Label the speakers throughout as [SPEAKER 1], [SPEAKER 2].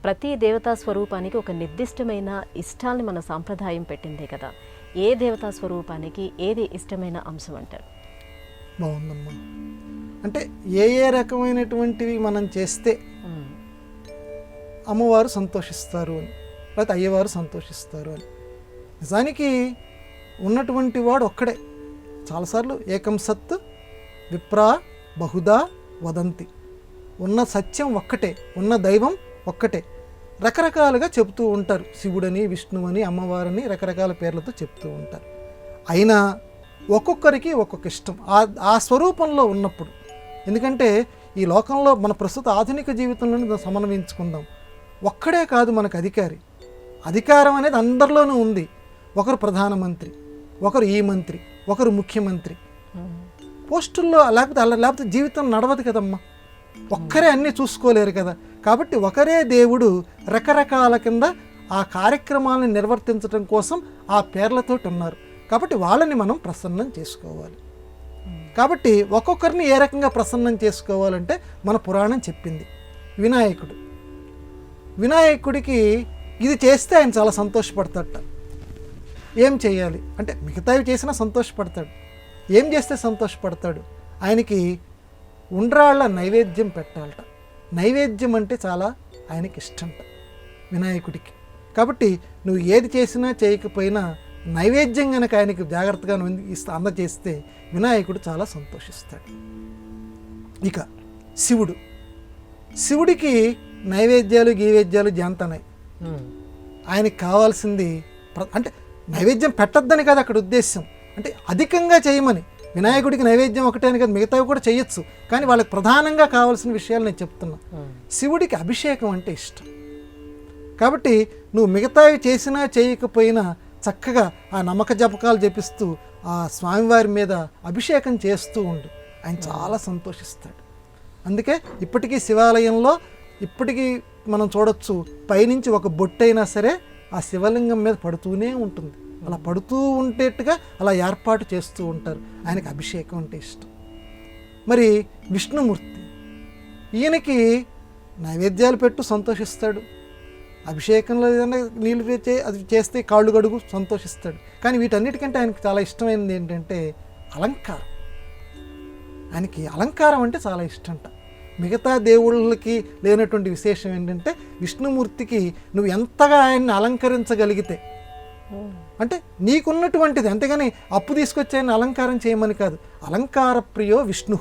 [SPEAKER 1] ప్రతి దేవతా స్వరూపానికి ఒక నిర్దిష్టమైన ఇష్టాల్ని మన సాంప్రదాయం పెట్టిందే కదా. ఏ దేవతా స్వరూపానికి ఏది ఇష్టమైన అంశం అంటారు?
[SPEAKER 2] బాగుందమ్మా. అంటే ఏ ఏ రకమైనటువంటివి మనం చేస్తే అమ్మవారు సంతోషిస్తారు అని, లేకపోతే అయ్యవారు సంతోషిస్తారు అని. నిజానికి ఉన్నటువంటి వాడు ఒక్కడే. చాలాసార్లు ఏకం సత్ విప్రా బహుదా వదంతి. ఉన్న సత్యం ఒక్కటే, ఉన్న దైవం ఒక్కటే. రకరకాలుగా చెప్తూ ఉంటారు. శివుడని, విష్ణువని, అమ్మవారిని రకరకాల పేర్లతో చెప్తూ ఉంటారు. అయినా ఒక్కొక్కరికి ఒక్కొక్క ఇష్టం ఆ స్వరూపంలో ఉన్నప్పుడు. ఎందుకంటే ఈ లోకంలో మన ప్రస్తుత ఆధునిక జీవితంలో సమన్వయించుకుందాం. ఒక్కడే కాదు మనకు అధికారి. అధికారం అనేది అందరిలోనూ ఉంది. ఒకరు ప్రధానమంత్రి, ఒకరు ఈ మంత్రి, ఒకరు ముఖ్యమంత్రి. పోస్టుల్లో లేకపోతే జీవితం నడవదు కదమ్మా. ఒక్కరే అన్నీ చూసుకోలేరు కదా. కాబట్టి ఒకరే దేవుడు రకరకాల కింద ఆ కార్యక్రమాలను నిర్వర్తించడం కోసం ఆ పేర్లతోటి ఉన్నారు. కాబట్టి వాళ్ళని మనం ప్రసన్నం చేసుకోవాలి. కాబట్టి ఒక్కొక్కరిని ఏ రకంగా ప్రసన్నం చేసుకోవాలంటే మన పురాణం చెప్పింది. వినాయకుడికి ఇది చేస్తే ఆయన చాలా సంతోషపడతాడట. ఏం చేయాలి అంటే మిగతావి చేసినా సంతోషపడతాడు. ఏం చేస్తే సంతోషపడతాడు? ఆయనకి ఉండ్రాళ్ళ నైవేద్యం పెట్టాలట. నైవేద్యం అంటే చాలా ఆయనకి ఇష్టంట వినాయకుడికి. కాబట్టి నువ్వు ఏది చేసినా చేయకపోయినా నైవేద్యం కనుక ఆయనకి జాగ్రత్తగా అందజేస్తే వినాయకుడు చాలా సంతోషిస్తాడు. ఇక శివుడికి నైవేద్యాలు గీవేద్యాలు జాంతనాయి. ఆయనకి కావాల్సింది అంటే నైవేద్యం పెట్టద్దని కాదు అక్కడ ఉద్దేశం. అంటే అధికంగా చేయమని. వినాయకుడికి నైవేద్యం ఒకటే అని కాదు, మిగతావి కూడా చేయొచ్చు. కానీ వాళ్ళకి ప్రధానంగా కావాల్సిన విషయాలు నేను చెప్తున్నా. శివుడికి అభిషేకం అంటే ఇష్టం. కాబట్టి నువ్వు మిగతావి చేసినా చేయకపోయినా చక్కగా ఆ నమ్మక జపకాలు జపిస్తూ ఆ స్వామివారి మీద అభిషేకం చేస్తూ ఉండు. ఆయన చాలా సంతోషిస్తాడు. అందుకే ఇప్పటికీ శివాలయంలో ఇప్పటికీ మనం చూడొచ్చు, పైనుంచి ఒక బొట్టైనా సరే ఆ శివలింగం మీద పడుతూనే ఉంటుంది. అలా పడుతూ ఉండేట్టుగా అలా ఏర్పాటు చేస్తూ ఉంటారు. ఆయనకి అభిషేకం అంటే ఇష్టం. మరి విష్ణుమూర్తి, ఈయనకి నైవేద్యాలు పెట్టు సంతోషిస్తాడు. అభిషేకంలో ఏదైనా నీళ్ళు అది చేస్తే కాళ్ళు గడుగు సంతోషిస్తాడు. కానీ వీటన్నిటికంటే ఆయనకి చాలా ఇష్టమైనది ఏంటంటే అలంకారం. ఆయనకి అలంకారం అంటే చాలా ఇష్టంట. మిగతా దేవుళ్ళకి లేనటువంటి విశేషం ఏంటంటే విష్ణుమూర్తికి నువ్వు ఎంతగా ఆయన్ని అలంకరించగలిగితే, అంటే నీకున్నటువంటిది, అంతేగాని అప్పు తీసుకొచ్చి ఆయన అలంకారం చేయమని కాదు. అలంకార ప్రియో విష్ణు.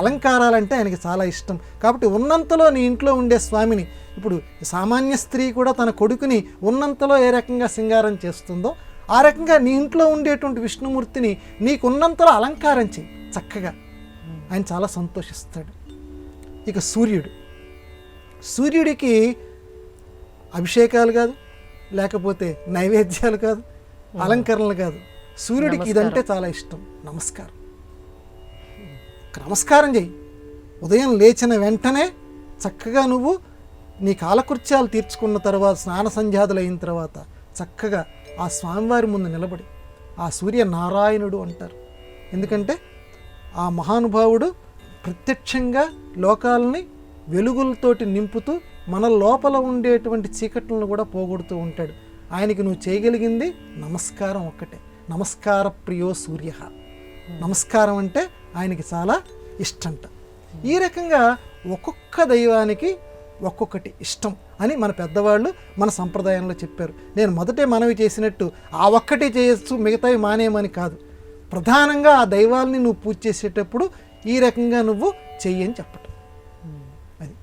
[SPEAKER 2] అలంకారాలంటే ఆయనకి చాలా ఇష్టం. కాబట్టి ఉన్నంతలో నీ ఇంట్లో ఉండే స్వామిని, ఇప్పుడు సామాన్య స్త్రీ కూడా తన కొడుకుని ఉన్నంతలో ఏ రకంగా సింగారం చేస్తుందో ఆ రకంగా నీ ఇంట్లో ఉండేటువంటి విష్ణుమూర్తిని నీకున్నంతలో అలంకారం చేయి చక్కగా. ఆయన చాలా సంతోషిస్తాడు. ఇక సూర్యుడికి అభిషేకాలు కాదు, లేకపోతే నైవేద్యాలు కాదు, అలంకరణలు కాదు. సూర్యుడికి ఇదంటే చాలా ఇష్టం. నమస్కారం చెయ్యి. ఉదయం లేచిన వెంటనే చక్కగా నువ్వు నీ కాలకృత్యాలు తీర్చుకున్న తర్వాత, స్నాన సంధ్యాదులు అయిన తర్వాత చక్కగా ఆ స్వామివారి ముందు నిలబడి, ఆ సూర్య నారాయణుడు అంటారు. ఎందుకంటే ఆ మహానుభావుడు ప్రత్యక్షంగా లోకాలని వెలుగులతోటి నింపుతూ మన లోపల ఉండేటువంటి చీకట్లను కూడా పోగొడుతూ ఉంటాడు. ఆయనకి నువ్వు చేయగలిగింది నమస్కారం ఒక్కటే. నమస్కార ప్రియో సూర్య. నమస్కారం అంటే ఆయనకి చాలా ఇష్టంట. ఈ రకంగా ఒక్కొక్క దైవానికి ఒక్కొక్కటి ఇష్టం అని మన పెద్దవాళ్ళు మన సంప్రదాయంలో చెప్పారు. నేను మొదటే మనవి చేసినట్టు ఆ ఒక్కటి చేయొచ్చు, మిగతావి మానేయమని కాదు. ప్రధానంగా ఆ దైవాల్ని నువ్వు పూజ చేసేటప్పుడు ఈ రకంగా నువ్వు చెయ్యని చెప్పటం.